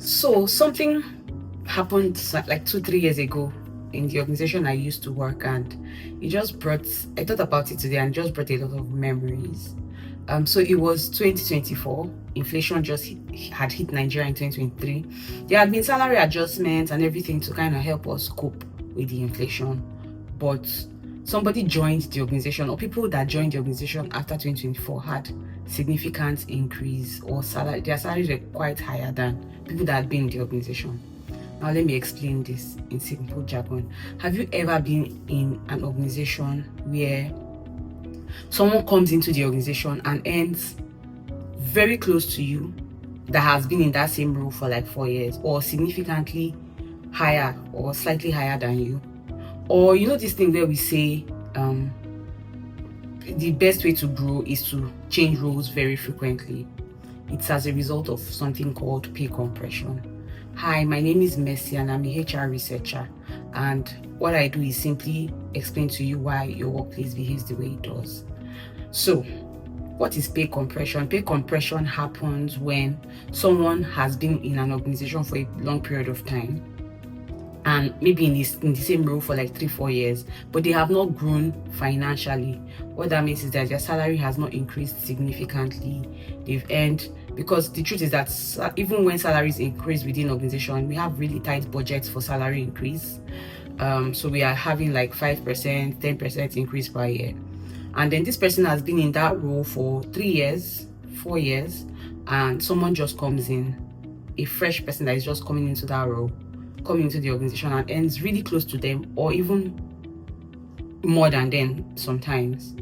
So something happened like 2 3 years ago in the organization I used to work, and it just brought I thought about it today and just brought a lot of memories. So it was 2024. Inflation just had hit Nigeria in 2023. There had been salary adjustments and everything to kind of help us cope with the inflation, but somebody joined the organization, or people that joined the organization after 2024 had significant increase, or their salaries were quite higher than people that had been in the organization. Now let me explain this in simple jargon. Have you ever been in an organization where someone comes into the organization and ends very close to you, that has been in that same role for like 4 years, or significantly higher or slightly higher than you? Or this thing where we say the best way to grow is to change roles very frequently. It's as a result of something called pay compression. Hi, my name is Mercy and I'm a HR researcher, and what I do is simply explain to you why your workplace behaves the way it does. So what is pay compression? Pay compression happens when someone has been in an organization for a long period of time, and maybe in the same role for like 3-4 years, but they have not grown financially. What that means is that their salary has not increased significantly. They've earned, because the truth is that even when salaries increase within organization, we have really tight budgets for salary increase. So we are having like 5%, 10% increase per year. And then this person has been in that role for 3 years, 4 years, and someone just comes in, a fresh person that is just coming into that role, coming into the organization, and ends really close to them, or even more than them sometimes.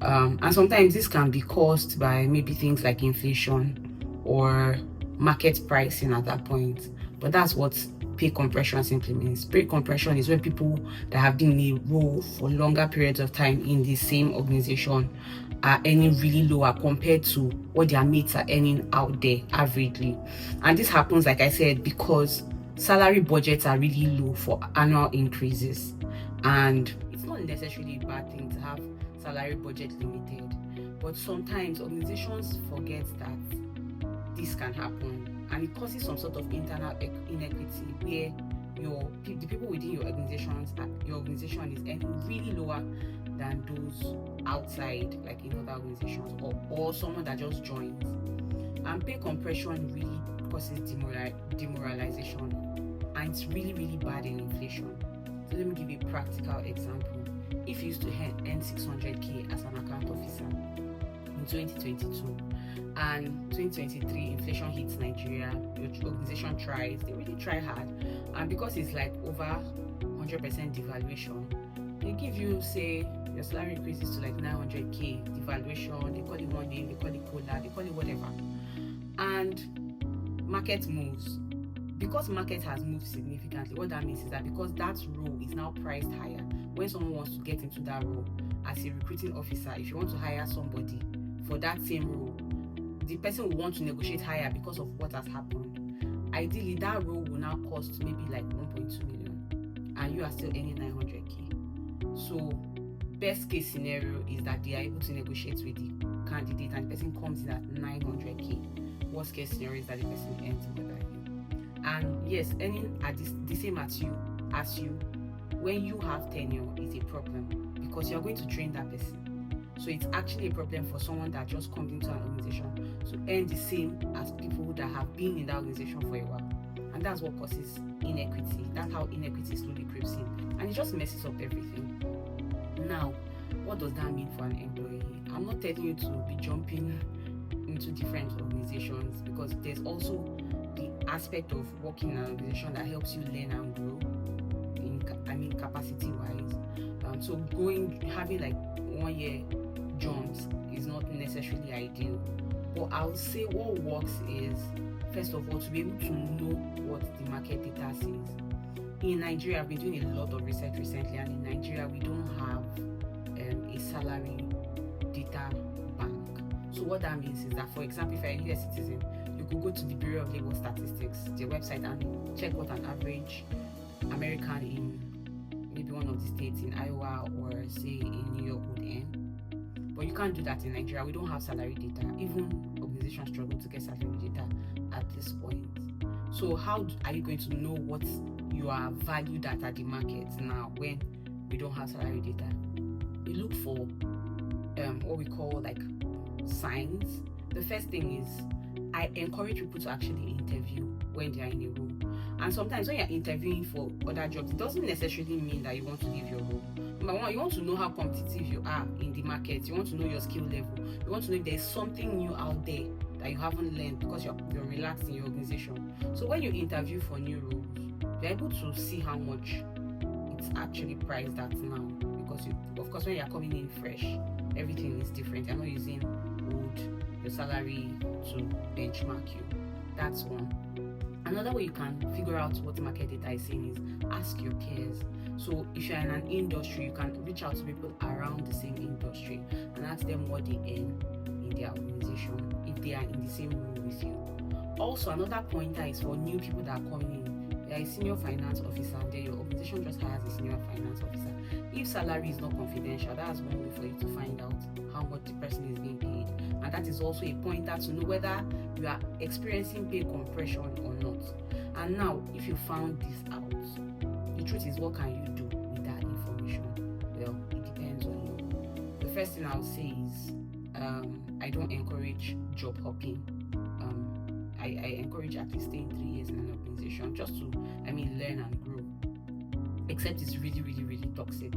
And sometimes this can be caused by maybe things like inflation or market pricing at that point. But that's what pay compression simply means. Pay compression is when people that have been in a role for longer periods of time in the same organization are earning really lower compared to what their mates are earning out there averagely. And this happens, like I said, because salary budgets are really low for annual increases. And it's not necessarily a bad thing to have salary budget limited, but sometimes organizations forget that this can happen, and it causes some sort of internal inequity where the people within your organization is earning really lower than those outside, like in other organizations, or someone that just joins. And pay compression really causes demoralization, and it's really, really bad in inflation. So let me give you a practical example. If you used to earn 600k as an account officer in 2022, and 2023 inflation hits Nigeria, your organization tries, they really try hard, and because it's like over 100% devaluation, they give you, say, your salary increases to like 900k devaluation. They call it one name, they call it cola, they call it whatever, and market moves. Because market has moved significantly, what that means is that because that role is now priced higher, when someone wants to get into that role as a recruiting officer, if you want to hire somebody for that same role, the person will want to negotiate higher because of what has happened. Ideally, that role will now cost maybe like 1.2 million, and you are still earning 900k. So best case scenario is that they are able to negotiate with the candidate and the person comes in at 900k. Worst case scenario is that the person earns more than you. And yes, earning at the same as you when you have tenure is a problem, because you're going to train that person. So it's actually a problem for someone that just comes into an organization to earn the same as people that have been in that organization for a while. And that's what causes inequity. That's how inequity slowly creeps in, and it just messes up everything. Now, what does that mean for an employee? I'm not telling you to be jumping into different organizations, because there's also the aspect of working in an organization that helps you learn and grow capacity wise. So having like 1 year jumps is not necessarily ideal, but I'll say what works is, first of all, to be able to know what the market data says. In Nigeria, I've been doing a lot of research recently, and in Nigeria we don't have a salary data bank. So what that means is that, for example, if you're a US citizen, you could go to the Bureau of Labor Statistics, their website, and check what an average American in maybe one of the states in Iowa or say in New York would earn. But you can't do that in Nigeria. We don't have salary data. Even organizations struggle to get salary data at this point. So how are you going to know what you are valued at the market now when we don't have salary data? We look for what we call like signs. The first thing is, I encourage people to actually interview when they are in a role. And sometimes when you're interviewing for other jobs, it doesn't necessarily mean that you want to leave your role. Number one, you want to know how competitive you are in the market. You want to know your skill level. You want to know if there's something new out there that you haven't learned because you're relaxed in your organization. So when you interview for new roles, you're able to see how much it's actually priced at now. Because of course, when you're coming in fresh, everything is different. You're not using your salary to benchmark you. That's one. Another way you can figure out what market data is saying is ask your peers. So if you're in an industry, you can reach out to people around the same industry and ask them what they earn in their organization if they are in the same role with you. Also, another pointer is for new people that are coming in. There is a senior finance officer and then your organization just hires a senior finance officer. If salary is not confidential, that's one way for you to find out how much the person is being paid. And that is also a pointer to know whether you are experiencing pay compression or not. And now, if you found this out, the truth is, what can you do with that information? Well, it depends on you. The first thing I'll say is, I don't encourage job hopping. I encourage at least staying 3 years in an organization just to, learn and grow. Except it's really, really, really toxic.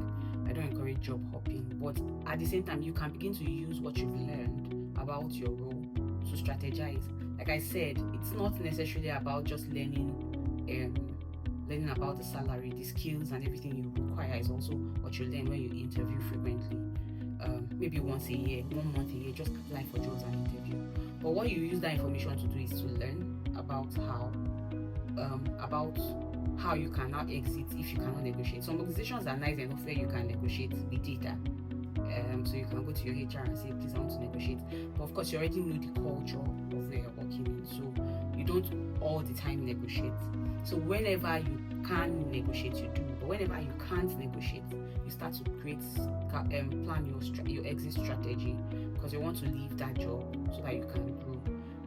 I don't encourage job hopping. But at the same time, you can begin to use what you've learned about your role to strategize. Like I said, it's not necessarily about just learning about the salary, the skills and everything you require is also what you learn when you interview frequently. Maybe once a year, 1 month a year, just apply for jobs and interview. But what you use that information to do is to learn about how you can now exit if you cannot negotiate. Some organizations are nice enough where you can negotiate with data. So you can go to your HR and say, please, I want to negotiate. But of course, you already know the culture of where you're working in. So you don't all the time negotiate. So whenever you can negotiate, you do. But whenever you can't negotiate, you start to plan your exit strategy, because you want to leave that job so that you can grow.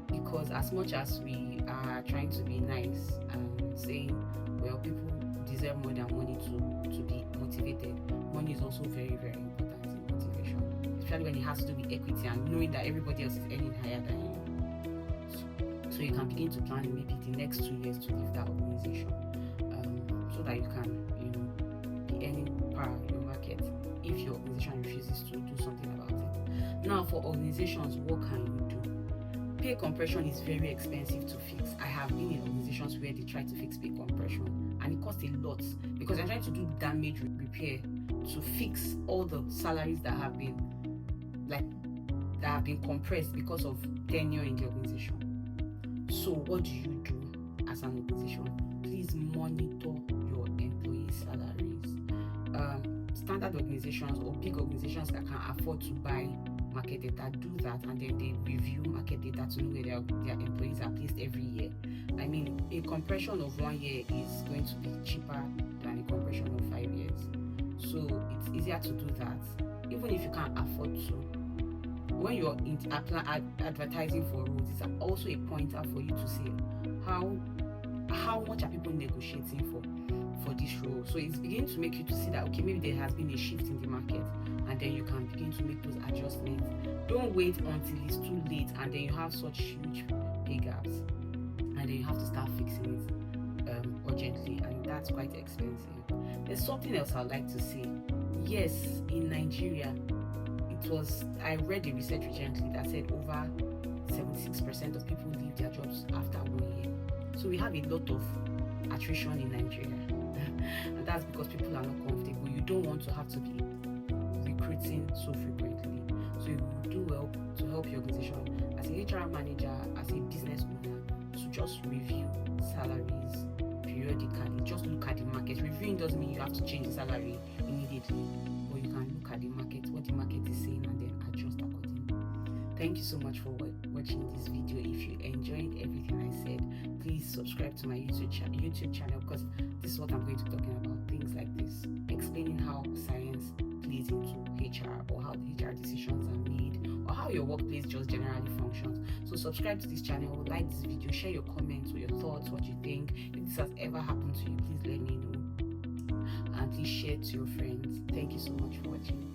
Because as much as we are trying to be nice and saying, well, people deserve more than money to be motivated, money is also very, very important in motivation, especially when it has to do with equity and knowing that everybody else is earning higher than you. So you can begin to plan maybe the next 2 years to leave that organization, so that you can be earning per your market if your organization refuses to do something about it. Now, for organizations, what can you do? Pay compression is very expensive to fix. I have been in organizations where they try to fix pay compression and it costs a lot because they're trying to do damage repair to fix all the salaries that have been compressed because of tenure in the organization. So what do you do as an organization? Please monitor your employee salaries. Standard organizations or big organizations that can afford to buy market data do that, and then they review market data to know where their employees are placed every year. A compression of 1 year is going to be cheaper than a compression of 5 years. So it's easier to do that, even if you can't afford to. When you're advertising for roles, it's also a pointer for you to see how much are people negotiating for this role. So it's beginning to make you to see that, okay, maybe there has been a shift in the market, and then you can begin to make those adjustments. Don't wait until it's too late and then you have such huge pay gaps, and then you have to start fixing it urgently, and that's quite expensive. There's something else I'd like to say. Yes, in Nigeria, I read a research recently that said over 76% of people leave their jobs after 1 year. So we have a lot of attrition in Nigeria. And that's because people are not comfortable. You don't want to have to be recruiting so frequently. So you do well to help your organization as a HR manager, as a business owner, to just review salaries periodically. Just look at the market. Reviewing doesn't mean you have to change the salary immediately, but you can look at the market, what the market is saying, and then adjust accordingly. Thank you so much for watching this video. If you enjoyed everything I said, please subscribe to my YouTube channel, because this is what I'm going to be talking about, things like this, explaining how science plays into HR, or how the HR decisions are made, or how your workplace just generally functions. So subscribe to this channel, like this video, share your comments or your thoughts, what you think. If this has ever happened to you, please let me know, and please share to your friends. Thank you so much for watching.